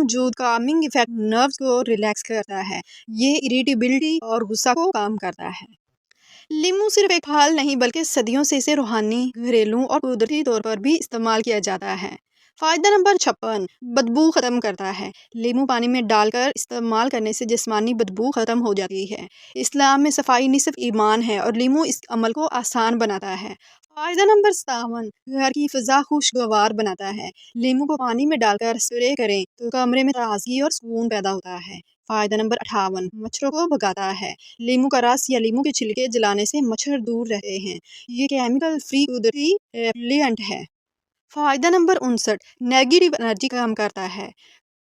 موجود calming effect nerves کو relax کرتا ہے۔ یہ اریٹیبلٹی اور غصہ کو کم کرتا ہے۔ لیمو صرف ایک پھل نہیں بلکہ صدیوں سے اسے روحانی، گھریلو اور قدرتی طور پر بھی استعمال کیا جاتا ہے۔ فائدہ نمبر 56، بدبو ختم کرتا ہے۔ لیمو پانی میں ڈال کر استعمال کرنے سے جسمانی بدبو ختم ہو جاتی ہے۔ اسلام میں صفائی نصف ایمان ہے اور لیمو اس عمل کو آسان بناتا ہے۔ فائدہ نمبر 57، گھر کی فضا خوشگوار بناتا ہے۔ لیمو کو پانی میں ڈال کر اسپرے کریں تو کمرے میں تازگی اور سکون پیدا ہوتا ہے۔ فائدہ نمبر 58، مچھروں کو بھگاتا ہے۔ لیمو کا رس یا لیمو کے چھلکے جلانے سے مچھر دور رہتے ہیں۔ یہ کیمیکل فری قدرتی ریپیلنٹ ہے۔ فائدہ نمبر 59، نیگیٹو انرجی کم کرتا ہے۔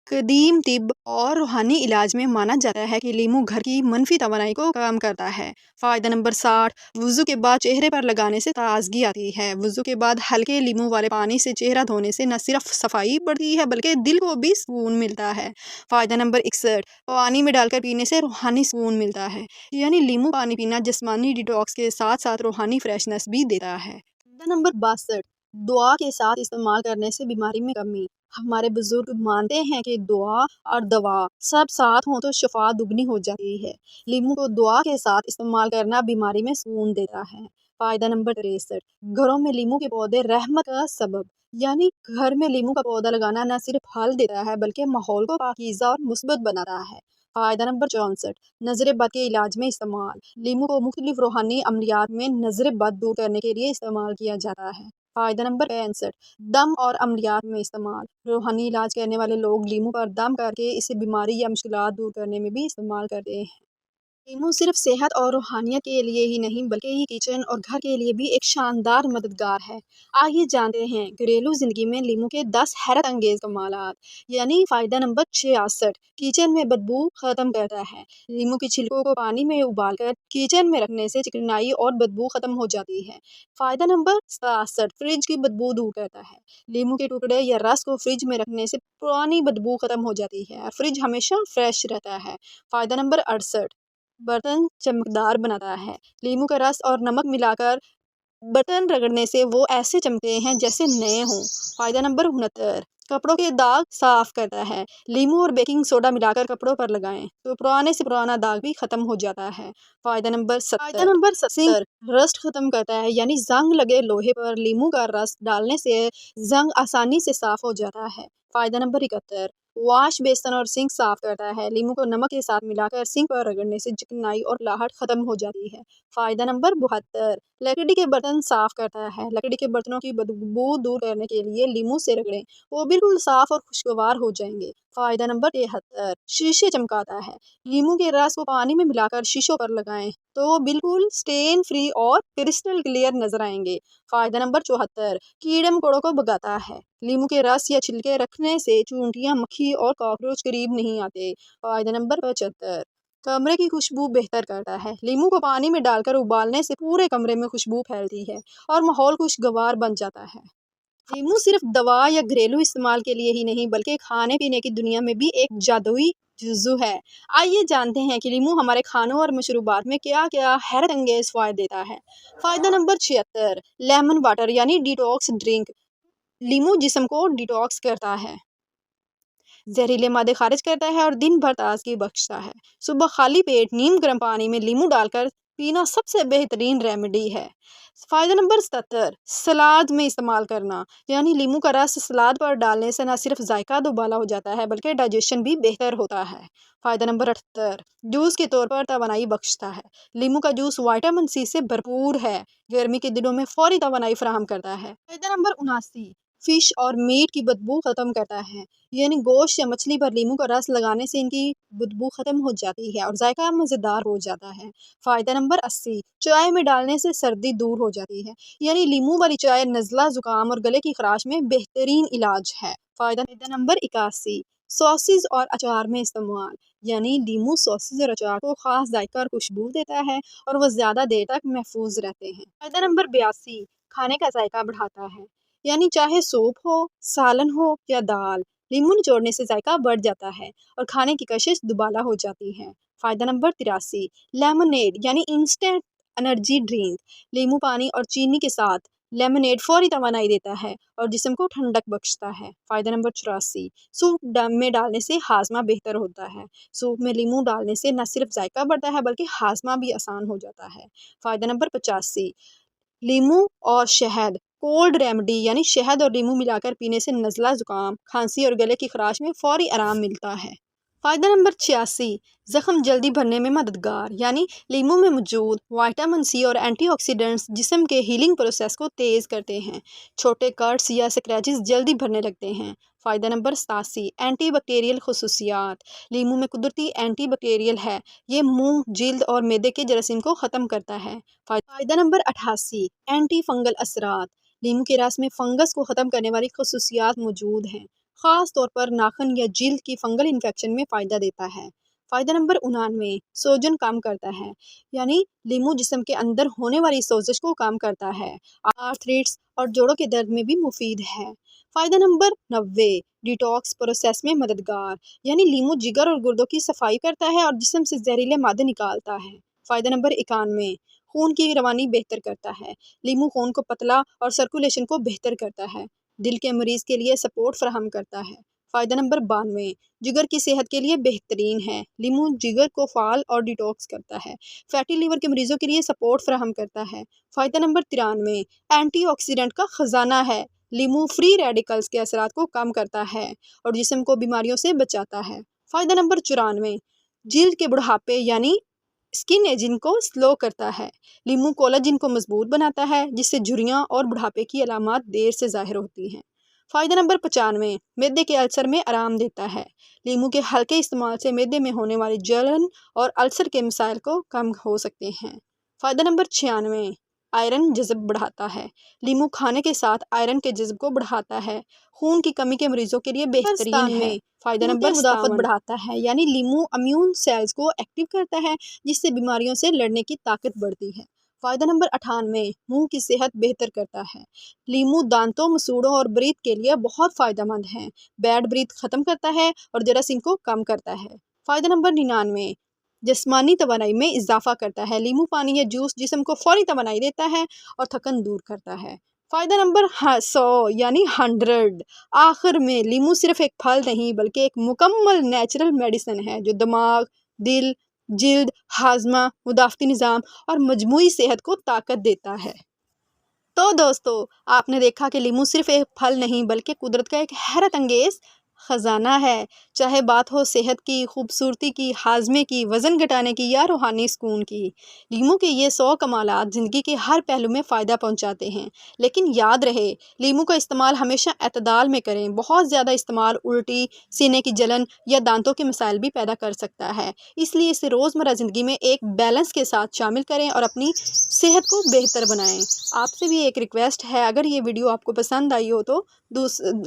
قدیم طب اور روحانی علاج میں مانا جاتا ہے کہ لیمو گھر کی منفی توانائی کو کم کرتا ہے۔ فائدہ نمبر 60، وضو کے بعد چہرے پر لگانے سے تازگی آتی ہے۔ وضو کے بعد ہلکے لیمو والے پانی سے چہرہ دھونے سے نہ صرف صفائی بڑھتی ہے بلکہ دل کو بھی سکون ملتا ہے۔ فائدہ نمبر 61، پانی میں ڈال کر پینے سے روحانی سکون ملتا ہے۔ یعنی لیمو پانی پینا جسمانی ڈیٹاکس کے ساتھ ساتھ روحانی فریشنس بھی دیتا ہے۔ فائدہ نمبر 62، دعا کے ساتھ استعمال کرنے سے بیماری میں کمی۔ ہمارے بزرگ مانتے ہیں کہ دعا اور دوا سب ساتھ ہوں تو شفا دگنی ہو جاتی ہے۔ لیمو کو دعا کے ساتھ استعمال کرنا بیماری میں سکون دیتا ہے۔ فائدہ نمبر 63، گھروں میں لیمو کے پودے رحمت کا سبب۔ یعنی گھر میں لیمو کا پودا لگانا نہ صرف پھل دیتا ہے بلکہ ماحول کو پاکیزہ اور مثبت بناتا ہے۔ فائدہ نمبر 64، نظر بد کے علاج میں استعمال۔ لیمو کو مختلف روحانی عملیات میں نظر بد دور کرنے کے لیے استعمال کیا جاتا ہے۔ فائدہ نمبر 65، دم اور عملیات میں استعمال۔ روحانی علاج کرنے والے لوگ لیمو پر دم کر کے اسے بیماری یا مشکلات دور کرنے میں بھی استعمال کرتے ہیں۔ لیمو صرف صحت اور روحانیت کے لیے ہی نہیں بلکہ یہ کچن اور گھر کے لیے بھی ایک شاندار مددگار ہے۔ آئیے جانتے ہیں گھریلو زندگی میں لیمو کے 10 حیرت انگیز کمالات۔ یعنی فائدہ نمبر 66، کچن میں بدبو ختم کرتا ہے۔ لیمو کے چھلکوں کو پانی میں ابال کر کچن میں رکھنے سے چکنائی اور بدبو ختم ہو جاتی ہے۔ فائدہ نمبر 67، فریج کی بدبو دور کرتا ہے۔ لیمو کے ٹکڑے یا رس کو فریج میں رکھنے سے پرانی بدبو ختم ہو جاتی ہے اور فریج ہمیشہ فریش رہتا ہے۔ فائدہ نمبر 68، برتن چمکدار بناتا ہے۔ لیمو کا رس اور نمک ملا کر برتن رگڑنے سے وہ ایسے چمکتے ہیں جیسے نئے ہوں۔ فائدہ نمبر 69، کپڑوں کے داغ صاف کرتا ہے۔ لیمو اور بیکنگ سوڈا ملا کر کپڑوں پر لگائیں تو پرانے سے پرانا داغ بھی ختم ہو جاتا ہے۔ فائدہ نمبر 70، رسٹ ختم کرتا ہے۔ یعنی زنگ لگے لوہے پر لیمو کا رس ڈالنے سے زنگ آسانی سے صاف ہو جاتا ہے۔ فائدہ نمبر 71، واش بیسن اور سنک صاف کرتا ہے۔ لیمو کو نمک کے ساتھ ملا کر سنک پر رگڑنے سے چکنائی اور لاہٹ ختم ہو جاتی ہے۔ فائدہ نمبر 72، لکڑی کے برتن صاف کرتا ہے۔ لکڑی کے برتنوں کی بدبو دور کرنے کے لیے لیمو سے رگڑیں، وہ بالکل صاف اور خوشگوار ہو جائیں گے۔ فائدہ نمبر 73، شیشے چمکاتا ہے۔ لیمو کے رس کو پانی میں ملا کر شیشوں پر لگائیں تو وہ بالکل سٹین فری اور کرسٹل کلیئر نظر آئیں گے۔ فائدہ نمبر 74، کیڑے مکوڑوں کو بھگاتا ہے۔ لیمو کے رس یا چھلکے رکھنے سے چونٹیاں، مکھی اور کاکروچ قریب نہیں آتے۔ فائدہ نمبر 75، کمرے کی خوشبو بہتر کرتا ہے۔ لیمو کو پانی میں ڈال کر ابالنے سے پورے کمرے میں خوشبو پھیلتی ہے اور ماحول خوشگوار بن جاتا ہے۔ لیمو صرف دوا یا گھریلو استعمال کے لیے ہی نہیں بلکہ کھانے پینے کی دنیا میں بھی ایک جادوئی جزو ہے۔ آئیے جانتے ہیں کہ لیمو ہمارے کھانوں اور مشروبات میں کیا کیا حیرت انگیز فوائد دیتا ہے۔ فائدہ نمبر 76، لیمن واٹر یعنی ڈیٹاکس ڈرنک۔ لیمو جسم کو ڈیٹاکس کرتا ہے، زہریلے مادے خارج کرتا ہے اور دن بھر تازگی بخشتا ہے۔ صبح خالی پیٹ نیم گرم پانی میں لیمو ڈال کر پینا سب سے بہترین ریمیڈی ہے۔ فائدہ نمبر 77، سلاد میں استعمال کرنا۔ یعنی لیمو کا رس سلاد پر ڈالنے سے نہ صرف ذائقہ دوبالا ہو جاتا ہے بلکہ ڈائجیشن بھی بہتر ہوتا ہے۔ فائدہ نمبر 78، جوس کے طور پر توانائی بخشتا ہے۔ لیمو کا جوس وٹامن سی سے بھرپور ہے، گرمی کے دنوں میں فوری توانائی فراہم کرتا ہے۔ فائدہ نمبر 79، فش اور میٹ کی بدبو ختم کرتا ہے۔ یعنی گوشت یا مچھلی پر لیمو کا رس لگانے سے ان کی بدبو ختم ہو جاتی ہے اور ذائقہ مزیدار ہو جاتا ہے۔ فائدہ نمبر 80، چائے میں ڈالنے سے سردی دور ہو جاتی ہے۔ یعنی لیمو والی چائے نزلہ، زکام اور گلے کی خراش میں بہترین علاج ہے۔ فائدہ نمبر 81، ساسز اور اچار میں استعمال۔ یعنی لیمو ساسز اور اچار کو خاص ذائقہ اور خوشبو دیتا ہے اور وہ زیادہ دیر تک محفوظ رہتے ہیں۔ فائدہ نمبر 82، کھانے کا ذائقہ بڑھاتا ہے۔ یعنی چاہے سوپ ہو، سالن ہو یا دال، لیمو نچوڑنے سے ذائقہ بڑھ جاتا ہے اور کھانے کی کشش دوبالا ہو جاتی ہے۔ فائدہ نمبر 83، لیمونیڈ یعنی انسٹنٹ انرجی ڈرنک۔ لیمو پانی اور چینی کے ساتھ لیمونیڈ فوری توانائی دیتا ہے اور جسم کو ٹھنڈک بخشتا ہے۔ فائدہ نمبر 84، سوپ میں ڈالنے سے ہاضمہ بہتر ہوتا ہے۔ سوپ میں لیموں ڈالنے سے نہ صرف ذائقہ بڑھتا ہے بلکہ ہاضمہ بھی آسان ہو جاتا ہے۔ فائدہ نمبر 85، لیموں اور شہد کولڈ ریمیڈی، یعنی شہد اور لیموں ملا کر پینے سے نزلہ، زکام، کھانسی اور گلے کی خراش میں فوری آرام ملتا ہے۔ فائدہ نمبر 86، زخم جلدی بھرنے میں مددگار، یعنی لیموں میں موجود وٹامن سی اور اینٹی آکسیڈنٹس جسم کے ہیلنگ پروسیس کو تیز کرتے ہیں۔ چھوٹے کٹس یا سکریچز جلدی بھرنے لگتے ہیں۔ فائدہ نمبر 87، اینٹی بیکٹیریل خصوصیات، لیموں میں قدرتی اینٹی بیکٹیریل ہے، یہ منہ، جلد اور معدے کے جراثیم کو ختم کرتا ہے۔ فائدہ نمبر 88، اینٹی فنگل اثرات، لیموں کے رس میں فنگس کو ختم کرنے والی خصوصیات موجود ہیں، خاص طور پر ناخن یا جلد کی فنگل انفیکشن میں فائدہ دیتا ہے۔ فائدہ نمبر 99، سوجن کم کرتا ہے، یعنی لیموں جسم کے اندر ہونے والی سوزش کو کم کرتا ہے، آرتھریٹس اور جوڑوں کے درد میں بھی مفید ہے۔ فائدہ نمبر 90، ڈیٹاکس پروسیس میں مددگار، یعنی لیموں جگر اور گردوں کی صفائی کرتا ہے اور جسم سے زہریلے مادے نکالتا ہے۔ فائدہ نمبر 91، خون کی روانی بہتر کرتا ہے، لیموں خون کو پتلا اور سرکولیشن کو بہتر کرتا ہے، دل کے مریض کے لیے سپورٹ فراہم کرتا ہے۔ فائدہ نمبر 92، جگر کی صحت کے لیے بہترین ہے، لیموں جگر کو فعال اور ڈیٹاکس کرتا ہے، فیٹی لیور کے مریضوں کے لیے سپورٹ فراہم کرتا ہے۔ فائدہ نمبر 93، اینٹی آکسیڈنٹ کا خزانہ ہے، لیموں فری ریڈیکلز کے اثرات کو کم کرتا ہے اور جسم کو بیماریوں سے بچاتا ہے۔ فائدہ نمبر 94، جلد کے بڑھاپے یعنی اسکن ایجنگ کو سلو کرتا ہے، لیموں کولاجن کو مضبوط بناتا ہے جس سے جھریاں اور بڑھاپے کی علامات دیر سے ظاہر ہوتی ہیں۔ فائدہ نمبر 95، معدے کے السر میں آرام دیتا ہے، لیموں کے ہلکے استعمال سے معدے میں ہونے والی جلن اور السر کے مسائل کو کم ہو سکتے ہیں۔ فائدہ نمبر 96، آئرن جذب بڑھاتا ہے، لیموں کھانے کے ساتھ آئرن کے جذب کو بڑھاتا ہے، خون کی کمی کے مریضوں کے لیے بہترین ہے۔ فائدہ نمبر مدافعت بڑھاتا ہے، یعنی لیموں امیون سیلز کو ایکٹیو کرتا ہے جس سے بیماریوں سے لڑنے کی طاقت بڑھتی ہے۔ فائدہ نمبر 98، منہ کی صحت بہتر کرتا ہے، لیموں دانتوں، مسوڑوں اور بریتھ کے لیے بہت فائدہ مند ہے، بیڈ بریتھ ختم کرتا ہے اور جراثیم کو کم کرتا ہے۔ فائدہ نمبر 99، جسمانی توانائی میں اضافہ کرتا ہے، لیموں پانی یا جوس جسم کو فوری توانائی دیتا ہے اور تھکن دور کرتا ہے۔ فائدہ نمبر 100 یعنی 100، آخر میں لیموں صرف ایک پھل نہیں بلکہ ایک مکمل نیچرل میڈیسن ہے جو دماغ، دل، جلد، ہاضمہ، مدافعتی نظام اور مجموعی صحت کو طاقت دیتا ہے۔ تو دوستو، آپ نے دیکھا کہ لیموں صرف ایک پھل نہیں بلکہ قدرت کا ایک حیرت انگیز خزانہ ہے، چاہے بات ہو صحت کی، خوبصورتی کی، ہاضمے کی، وزن گھٹانے کی یا روحانی سکون کی۔ لیموں کے یہ 100 کمالات زندگی کے ہر پہلو میں فائدہ پہنچاتے ہیں، لیکن یاد رہے لیموں کا استعمال ہمیشہ اعتدال میں کریں، بہت زیادہ استعمال الٹی، سینے کی جلن یا دانتوں کے مسائل بھی پیدا کر سکتا ہے، اس لیے اسے روزمرہ زندگی میں ایک بیلنس کے ساتھ شامل کریں اور اپنی صحت کو بہتر بنائیں۔ آپ سے بھی ایک ریکویسٹ ہے، اگر یہ ویڈیو آپ کو پسند آئی ہو تو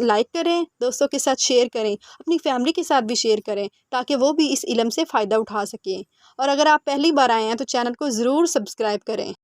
لائک کریں، دوستوں کے ساتھ شیئر کریں، اپنی فیملی کے ساتھ بھی شیئر کریں تاکہ وہ بھی اس علم سے فائدہ اٹھا سکیں، اور اگر آپ پہلی بار آئے ہیں تو چینل کو ضرور سبسکرائب کریں۔